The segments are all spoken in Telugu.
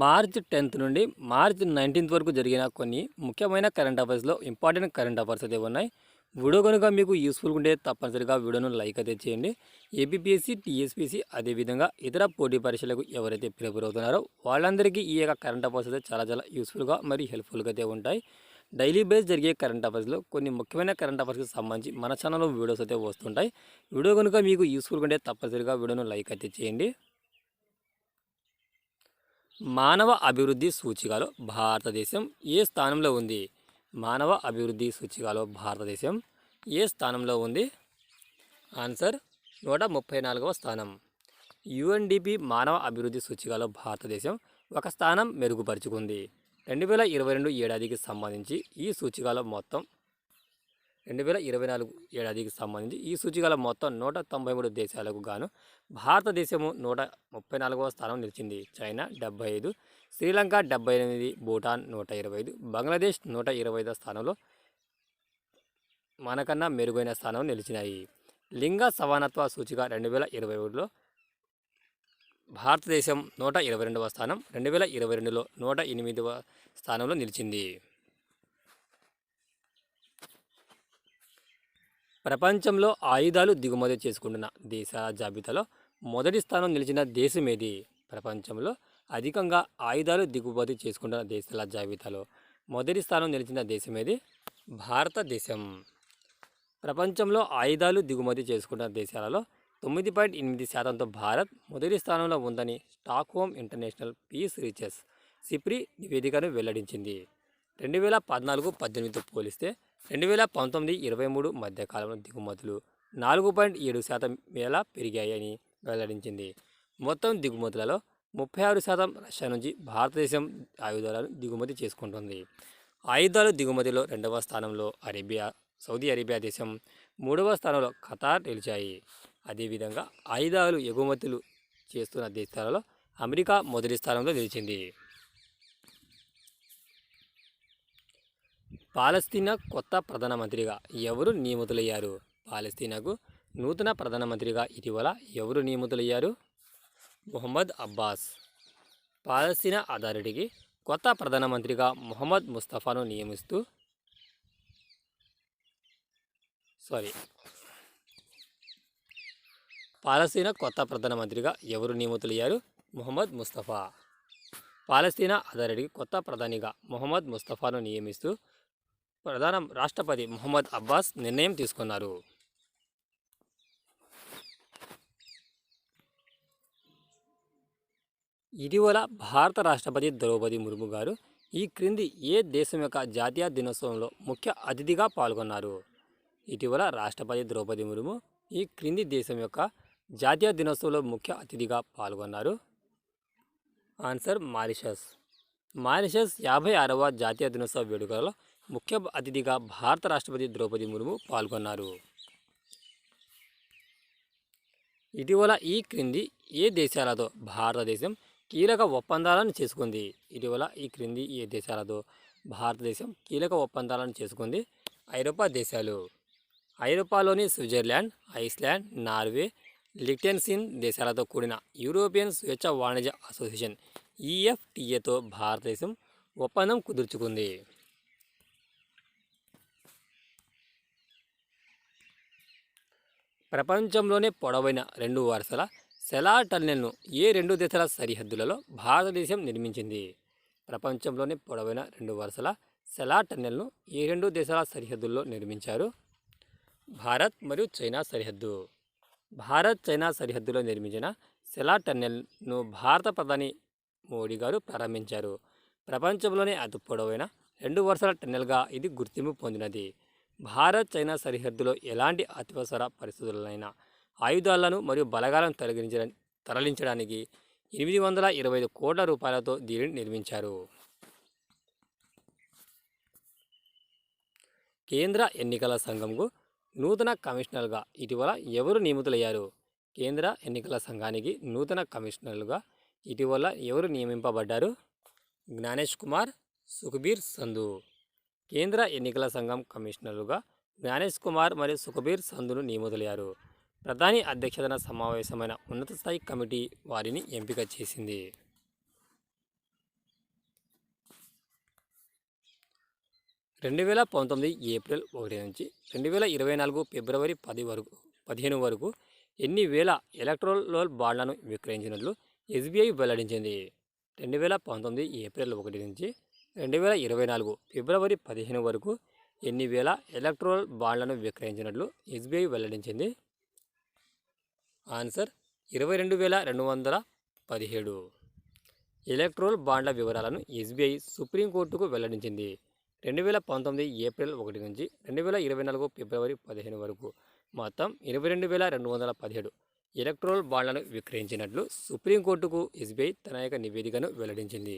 మార్చ్ 10th నుండి మార్చ్ 19th వరకు జరిగిన కొన్ని ముఖ్యమైన కరెంట్ అఫైర్స్లో ఇంపార్టెంట్ కరెంట్ అఫైర్స్ అయితే ఉన్నాయి. వీడియో కనుక మీకు యూస్ఫుల్గా ఉంటే తప్పనిసరిగా వీడియోను లైక్ అయితే చేయండి. ఏపీఎస్సీ, టీఎస్పీసీ అదేవిధంగా ఇతర పోటీ పరీక్షలకు ఎవరైతే ప్రిపేర్ అవుతున్నారో వాళ్ళందరికీ ఈ యొక్క కరెంట్ అఫైర్స్ అయితే చాలా యూస్ఫుల్గా మరియు హెల్ప్ఫుల్గా అయితే ఉంటాయి. డైలీ బేస్ జరిగే కరెంట్ అఫైర్స్లో కొన్ని ముఖ్యమైన కరెంట్ అఫైర్స్కి సంబంధించి మన ఛానల్లో వీడియోస్ అయితే వస్తుంటాయి. వీడియో కనుక మీకు యూస్ఫుల్గా ఉంటే తప్పనిసరిగా వీడియోను లైక్ అయితే చేయండి. మానవ అభివృద్ధి సూచికలో భారతదేశం ఏ స్థానంలో ఉంది? మానవ అభివృద్ధి సూచికలో భారతదేశం ఏ స్థానంలో ఉంది? ఆన్సర్ 134వ స్థానం. యుఎన్డిపి మానవ అభివృద్ధి సూచికలో భారతదేశం ఒక స్థానం మెరుగుపరుచుకుంది. 2022 ఏడాదికి సంబంధించి ఈ సూచికలో మొత్తం 2024 ఏడాదికి సంబంధించి ఈ సూచికలో మొత్తం 193 దేశాలకు గాను భారతదేశము 134వ స్థానం నిలిచింది. చైనా 75, శ్రీలంక 78, భూటాన్ 125, బంగ్లాదేశ్ 125వ స్థానంలో మనకన్నా మెరుగైన స్థానం నిలిచినాయి. లింగ సమానత్వ సూచిక 2021లో భారతదేశం 122వ స్థానం, 2022లో 108వ స్థానంలో నిలిచింది. ప్రపంచంలో ఆయుధాలు దిగుమతి చేసుకుంటున్న దేశాల జాబితాలో మొదటి స్థానం నిలిచిన దేశం ఏది? ప్రపంచంలో అధికంగా ఆయుధాలు దిగుమతి చేసుకుంటున్న దేశాల జాబితాలో మొదటి స్థానం నిలిచిన దేశం ఏది? భారతదేశం. ప్రపంచంలో ఆయుధాలు దిగుమతి చేసుకుంటున్న దేశాలలో 9.8%తో భారత్ మొదటి స్థానంలో ఉందని Stockholm International Peace Research SIPRI నివేదికను వెల్లడించింది. 2014-18తో పోలిస్తే 2019-23 మధ్యకాలంలో దిగుమతులు 4.7% మేర పెరిగాయని వెల్లడించింది. మొత్తం దిగుమతులలో 36% రష్యా నుంచి భారతదేశం ఆయుధాలను దిగుమతి చేసుకుంటుంది. ఆయుధాలు దిగుమతిలో 2వ స్థానంలో సౌదీ అరేబియా దేశం, 3వ స్థానంలో ఖతార్ నిలిచాయి. అదేవిధంగా ఆయుధాలు ఎగుమతులు చేస్తున్న దేశాలలో అమెరికా మొదటి స్థానంలో నిలిచింది. పాలస్తీనా కొత్త ప్రధానమంత్రిగా ఎవరు నియమితులయ్యారు? పాలస్తీనాకు నూతన ప్రధానమంత్రిగా ఇటీవల ఎవరు నియమితులయ్యారు? మొహమ్మద్ అబ్బాస్. పాలస్తీనా అథారిటీకి కొత్త ప్రధానమంత్రిగా మొహమ్మద్ ముస్తఫాను నియమిస్తూ పాలస్తీనా కొత్త ప్రధానమంత్రిగా ఎవరు నియమితులయ్యారు? మొహమ్మద్ ముస్తఫా. పాలస్తీనా అథారిటీకి కొత్త ప్రధానిగా మొహమ్మద్ ముస్తఫాను నియమిస్తూ రాష్ట్రపతి మొహమ్మద్ అబ్బాస్ నిర్ణయం తీసుకున్నారు. ఇటీవల భారత రాష్ట్రపతి ద్రౌపది ముర్ము గారు ఈ క్రింది ఏ దేశం యొక్క జాతీయ దినోత్సవంలో ముఖ్య అతిథిగా పాల్గొన్నారు? ఇటీవల రాష్ట్రపతి ద్రౌపది ముర్ము ఈ క్రింది దేశం యొక్క జాతీయ దినోత్సవంలో ముఖ్య అతిథిగా పాల్గొన్నారు? Answer Mauritius. మారిషస్ 56వ జాతీయ దినోత్సవ వేడుకలలో ముఖ్య అతిథిగా భారత రాష్ట్రపతి ద్రౌపది ముర్ము పాల్గొన్నారు. ఇటీవల ఈ క్రింది ఏ దేశాలతో భారతదేశం కీలక ఒప్పందాలను చేసుకుంది? ఇటీవల ఈ క్రింది ఏ దేశాలతో భారతదేశం కీలక ఒప్పందాలను చేసుకుంది? ఐరోపా దేశాలు. ఐరోపాలోని స్విట్జర్లాండ్, ఐస్లాండ్, నార్వే, లిక్టెన్స్టైన్ దేశాలతో కూడిన యూరోపియన్ స్వేచ్ఛ వాణిజ్య అసోసియేషన్ EFTAతో భారతదేశం ఒప్పందం కుదుర్చుకుంది. ప్రపంచంలోనే పొడవైన 2 వరుసల సెలార్ టన్నెల్ను ఏ 2 దేశాల సరిహద్దులలో భారతదేశం నిర్మించింది? ప్రపంచంలోనే పొడవైన 2 వరుసల సెలార్ టన్నెల్ను ఏ 2 దేశాల సరిహద్దుల్లో నిర్మించారు? భారత్ మరియు చైనా సరిహద్దు. భారత్ చైనా సరిహద్దులో నిర్మించిన సెలార్ టన్నెల్ను భారత ప్రధాని మోడీ గారు ప్రారంభించారు. ప్రపంచంలోనే అతి పొడవైన 2 వరుసల టన్నెల్గా ఇది గుర్తింపు పొందినది. భారత్ చైనా సరిహద్దులో ఎలాంటి అత్యవసర పరిస్థితులైన ఆయుధాలను మరియు బలగాలను తరలించడానికి 825 కోట్ల రూపాయలతో దీనిని నిర్మించారు. కేంద్ర ఎన్నికల సంఘంకు నూతన కమిషనర్గా ఇటీవల ఎవరు నియమితులయ్యారు? కేంద్ర ఎన్నికల సంఘానికి నూతన కమిషనర్లుగా ఇటీవల ఎవరు నియమింపబడ్డారు? జ్ఞానేష్ కుమార్, సుఖ్బీర్ సంధు. కేంద్ర ఎన్నికల సంఘం కమిషనర్లుగా జ్ఞానేష్ కుమార్ మరియు సుఖ్బీర్ సంధును నియమితులయ్యారు. ప్రధాని అధ్యక్షతన సమావేశమైన ఉన్నత స్థాయి కమిటీ వారిని ఎంపిక చేసింది. 2019 ఏప్రిల్ 1 నుంచి 2024 ఫిబ్రవరి 15 వరకు ఎన్ని వేల ఎలక్ట్రోల్ బాండ్లను విక్రయించినట్లు ఎస్బీఐ వెల్లడించింది. 2019 ఏప్రిల్ 1 నుంచి 2024 ఫిబ్రవరి 15 వరకు ఎన్ని వేల ఎలక్ట్రోల్ బాండ్లను విక్రయించినట్లు ఎస్బీఐ వెల్లడించింది. ఆన్సర్ 22,217. ఎలక్ట్రోల్ బాండ్ల వివరాలను ఎస్బీఐ సుప్రీంకోర్టుకు వెల్లడించింది. 2019 ఏప్రిల్ 1 నుంచి 2024 ఫిబ్రవరి 15 వరకు మొత్తం 22,217 ఎలక్ట్రోల్ బాండ్లను విక్రయించినట్లు సుప్రీంకోర్టుకు ఎస్బీఐ తన యొక్క నివేదికను వెల్లడించింది.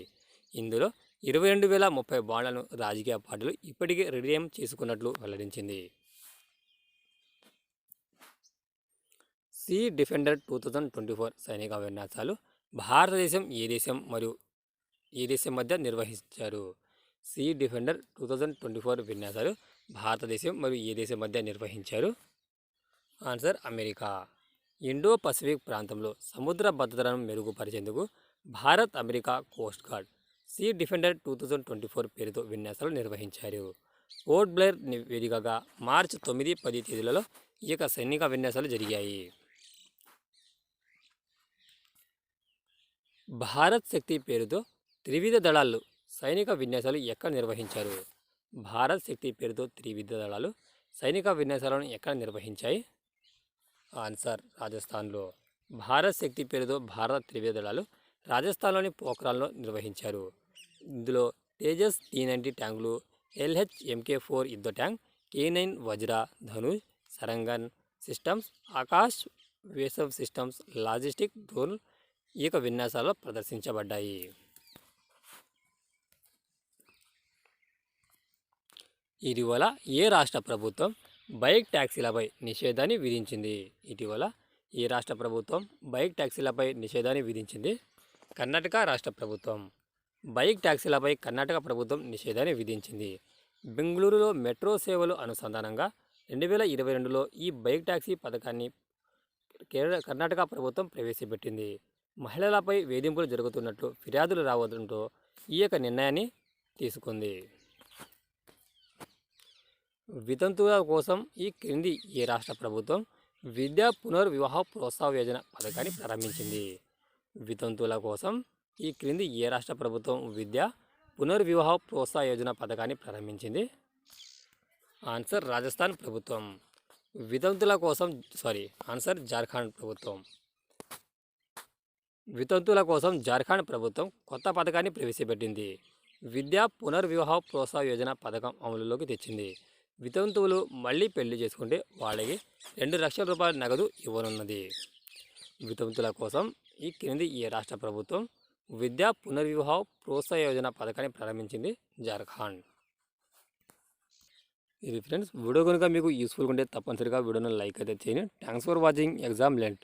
ఇందులో 22,030 బాండ్లను రాజకీయ పార్టీలు ఇప్పటికే రిడీమ్ చేసుకున్నట్లు వెల్లడించింది. సీ డిఫెండర్ 2024 సైనిక విన్యాసాలు భారతదేశం ఏ దేశం మధ్య నిర్వహించారు? సీ డిఫెండర్ 2024 విన్యాసాలు భారతదేశం మరియు ఏ దేశం మధ్య నిర్వహించారు? Answer America. ఇండో పసిఫిక్ ప్రాంతంలో సముద్ర భద్రతను మెరుగుపరిచేందుకు Bharat America coast guard sea defender 2024 పేరుతో విన్యాసాలు నిర్వహించారు. పోర్ట్ బ్లెయిర్ వేదికగా మార్చి 9, 10 తేదీలలో ఈ యొక్క సైనిక విన్యాసాలు జరిగాయి. భారత్ శక్తి పేరుతో త్రివిధ దళాలు సైనిక విన్యాసాలు ఎక్కడ నిర్వహించారు? భారత్ శక్తి పేరుతో త్రివిధ దళాలు సైనిక విన్యాసాలను ఎక్కడ నిర్వహించాయి? ఆన్సర్ రాజస్థాన్లో. భారత్ శక్తి పేరుతో భారత త్రివిధ దళాలు రాజస్థాన్లోని పోఖ్రాన్లో నిర్వహించారు. ఇందులో తేజస్ T-90 ట్యాంకులు, LH-MK4 యుద్ధ ట్యాంక్, K9 వజ్ర, ధనుష్, సరంగన్ సిస్టమ్స్, ఆకాశ్ వేసవ్ సిస్టమ్స్, లాజిస్టిక్ డ్రోన్ ఈ యొక్క విన్యాసాల్లో ప్రదర్శించబడ్డాయి. ఇటీవల ఏ రాష్ట్ర ప్రభుత్వం బైక్ ట్యాక్సీలపై నిషేధాన్ని విధించింది? ఇటీవల ఏ రాష్ట్ర ప్రభుత్వం బైక్ ట్యాక్సీలపై నిషేధాన్ని విధించింది? కర్ణాటక రాష్ట్ర ప్రభుత్వం. బైక్ ట్యాక్సీలపై కర్ణాటక ప్రభుత్వం నిషేధాన్ని విధించింది. బెంగళూరులో మెట్రో సేవలు అనుసంధానంగా 2022లో ఈ బైక్ ట్యాక్సీ పథకాన్ని కర్ణాటక ప్రభుత్వం ప్రవేశపెట్టింది. మహిళలపై వేధింపులు జరుగుతున్నట్లు ఫిర్యాదులు రావడంతో ఈ యొక్క నిర్ణయాన్ని తీసుకుంది. వితంతువుల కోసం ఈ క్రింది ఏ రాష్ట్ర ప్రభుత్వం విద్యా పునర్వివాహ ప్రోత్సాహ యోజన పథకాన్ని ప్రారంభించింది? వితంతువుల కోసం ఈ క్రింది ఏ రాష్ట్ర ప్రభుత్వం విద్యా పునర్వివాహ ప్రోత్సాహ యోజన పథకాన్ని ప్రారంభించింది? ఆన్సర్ రాజస్థాన్ ప్రభుత్వం. వితంతుల కోసం ఆన్సర్ జార్ఖండ్ ప్రభుత్వం. వితంతువుల కోసం జార్ఖండ్ ప్రభుత్వం కొత్త పథకాన్ని ప్రవేశపెట్టింది. విద్యా పునర్వివాహ ప్రోత్సాహ యోజన పథకం అమలులోకి తెచ్చింది. వితంతువులు మళ్ళీ పెళ్లి చేసుకుంటే వాళ్ళకి 2 లక్షల రూపాయల నగదు ఇవ్వనున్నది. వితంతువుల కోసం ఈ క్రింది ఏ రాష్ట్ర ప్రభుత్వం విద్యా పునర్వివాహ ప్రోత్సాహ యోజన పథకాన్ని ప్రారంభించింది? జార్ఖండ్. ఇది ఫ్రెండ్స్, వీడియో కనుక మీకు యూస్ఫుల్గా ఉంటే తప్పనిసరిగా వీడియోను లైక్ అయితే చేయండి. Thanks for watching exam Lent.